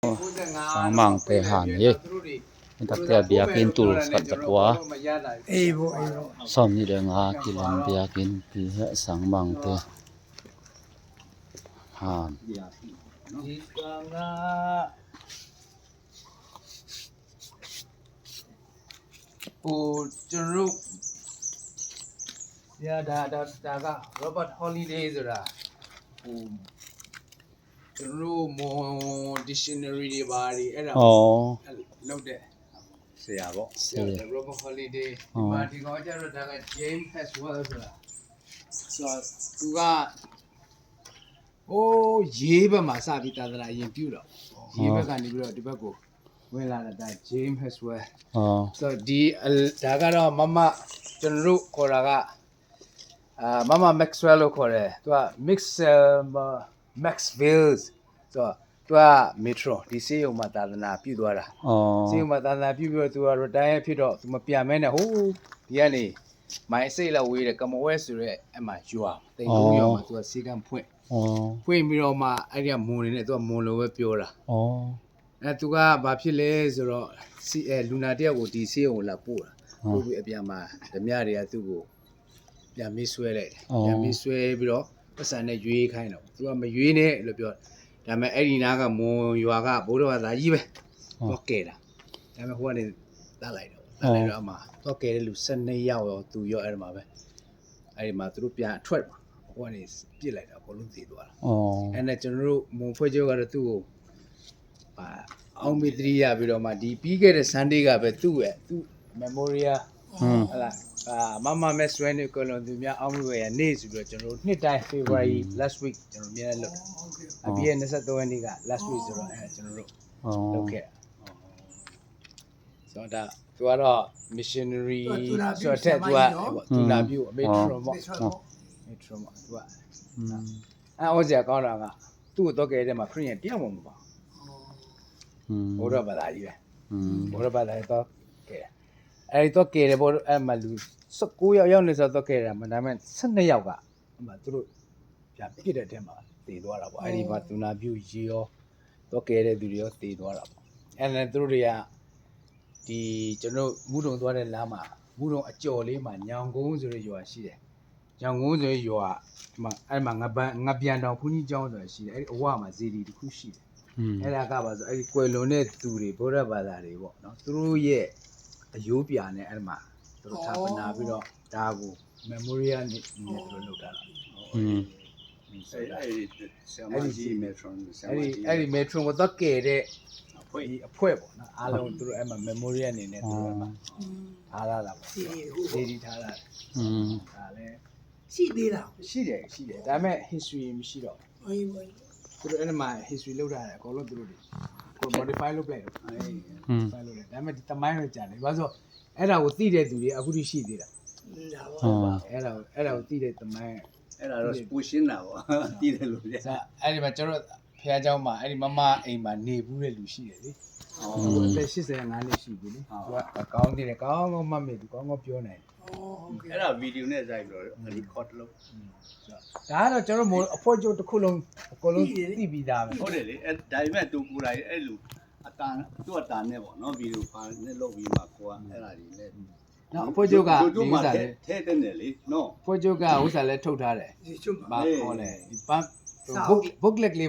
sang mang te han ye takte biakin tul sat tatwa som ni de nga kilan biakin pi sang mang te han Robert Holiday ဆိုတာdictionary တွေပါတွေအဲ့ဒါလောက်တဲ့ဆရာပေါ့ဆရာ Robert Holiday ဒီကောင်ကျတော့ဒါက James Haswell ဆိုတာသူကရေးဘက်မှာစပြီးသာသနာရင်ပြုတော့ရေးဘက်ကနေပြီးတော့ဒီဘက်ကိုဝင်လာတာ James Haswell ဆိုဒီဒါကတော့မမကျွန်တော်တို့ခေါ်တာကမမ Maxwell လို့ခေါ်တယ်သူက Maxwell ဆိုတော့သူက Metro ဒီစေးုံမှာသာသနာပြုသွားတာစေးုံမှာသာသနာပြုပြီးတော့သူက retire ဖြစ်တော့သူမပြန်မဲနဲ့ဟိုးဒီကနေမိုင်းစိတ်လောက်ဝေးတယ်ကမဝဲဆိုရဲအမှရွာတိတ်လုံးရွာမှာသူကစေကံဖွင့်ပြီးတော့မှအဲ့ဒီကမွန်နေနဲ့သူကမွန်လိုပဲပြောတာသူကဘာဖြစ်လဲဆိုတော့လူနာတယောက်ကိုဒီစေးုံကိုလာပို့တာပို့ပြီးအပြန်မှာဓမြတွေကသူ့ကိုပြန်မေးဆွဲလိုက်တယ်ပြန်မေးဆွဲပြီးတော့ပတ်စံနဲ့ရွေးခိုင်းတော့သူကမရွေးနဲ့လို့ပြောဒါပေမဲ့အဲ့ဒီနားကမွန်ရွာကဘိုးတော်ကသာကြီးပဲတော့ကဲတာဒါပေမဲ့ဟိုကနေတတ်လိုက်တော့အမှတော့ကဲတဲ့လူ12ယောက်ရောသူရောအဲ့ဒီမှာပဲအဲ့ဒီမှာသူတို့ပြန်အထွက်မှာဟိုကနေပြစ်လိုက်တာဘောလုံးသေးသွားတာအဲ့နဲ့ကျွန်တော်တို့မွန်ဖွဲ့ကျော်ကတော့သူ့ကိုအောင်မီ3ရပြီးတော့မှဒီပြီးခဲ့တဲ့ Sunday ကပဲသူ့ရဲ့သူ့ memorial ဟလာမမမဲဆွဲနေကလုံးသူများအောင်မှုပဲနေ့ဆိုပြီးတော့ကျွန်တော်တို့နှစ်တိုင်း February last week ကျွန်တော်မြဲလုပ်အပြည့်23ရက်နေ့က last week ဆိုတော့ကျွန်တော်တို့လုပ်ခဲ့ဆိုတော့သူကတော့ missionary ဆိုတော့သူကသူနာပြုအမေထရွန်ပေါ့မေထရွန်ပေါ့သူကအော်စရာကောင်းတာကသူ့ကိုတော့ကဲတဲ့မှာခရစ်ယာန်တယောက်မှမပါဘုရားဘာသာကြီးပဲဘုရားဘာသာတော့ကဲအဲ့ဒီတော့ကဲတယ်ဘောအဲ့မှာလူ19ယောက်ရောက်နေဆိုတော့ကဲတာမဒါမဲ့12ယောက်ကအဲ့မှာသူတို့ပြပြစ်တဲ့တဲမှာတည်သွားတာပေါ့အဲ့ဒီမှာသူနာပြုရေရောတော့ကဲတဲ့သူတွေရောတည်သွားတာပေါ့အဲ့နဲ့သူတို့တွေကဒီကျွန်တော်မူတုံသွားတဲ့လမ်းမှာမူတုံအကျော်လေးမှာညောင်ကုန်းဆိုတဲ့ရွာရှိတယ်ညောင်ကုန်းဆိုတဲ့ရွာဒီမှာအဲ့မှာငပြန်တောင်ဘုန်းကြီးကျောင်းဆိုတာရှိတယ်အဲ့ဒီအဝမှာဇေဒီတစ်ခုရှိတယ်အဲ့ဒါကပါဆိုအဲ့ဒီကွယ်လွန်တဲ့သူတွေဗုဒ္ဓဘာသာတွေပေါ့နော်သူတို့ရဲ့အယိုးပြာနဲ့အဲ့မှာသူတို့သာပနာပြီးတော့ဒါကို memorial နဲ့သူတို့လုပ်တာလားအဲ့ဒီ metron အဲ့ဒီ metron ကိုတော့ကဲအဖွဲ့ပေါ့နော်အားလုံးသူတို့အဲ့မှာ memorial အနေနဲ့သူတို့အဲ့မှာထားလာတာပေါ့ဒေဒီထားလာဒါလည်းရှိသေးလားရှိတယ်ဒါပေမဲ့ history မရှိတော့သူတို့အဲ့မှာ history လုပ်ထားတယ်အကုန်လုံးသူတို့ကို modify လုပ်လိုက်တော့modify လုပ်တယ်ဒါပေမဲ့ဒီတမိုင်းတော့ကြာတယ်ဘာလို့ဆိုအဲ့ဒါကိုသိတဲ့သူတွေအခုထိရှိသေးတာအဲ့ဒါကိုသိတဲ့တမိုင်းအဲ့ဒါတော့ပူရှင်းတာပေါ့သိတယ်လို့ပြအဲ့ဒီမှာကျွန်တော်ဖះเจ้าမှာအဲ့ဒီမမအိမ်မှာနေဘူးတဲ့လူရှိတယ်လေအသက်85နှစ်ရှိပြီလေသူကကောင်းသေးတယ်ကောင်းမှတ်မိသူကောင်းပြောနိုင်တယ်အဲ့ဒါဗီဒီယိုနဲ့ဆိုင်ပြီးတော့ record လုပ်ဒါကတော့ကျွန်တော်အဖွဲ့ချုပ်တစ်ခုလုံးအကုန်လုံးသိပြီးသားပဲဟုတ်တယ်လေအဲ့ဒါပေမဲ့တူကိုယ်တိုင်အဲ့လိုအတန်သူ့အတန်နဲ့ပေါ့နော်ဗီဒီယိုပါနဲ့လုပ်ပြီးမှကိုကအဲ့ဒါတွေနဲ့နော်အဖွဲ့ချုပ်ကဒီဥစ္စာလေးထဲတဲ့နေလေနော်အဖွဲ့ချုပ်ကဥစ္စာလေးထုတ်ထားတယ်ဘာခေါ်လဲဒီ booklet လေး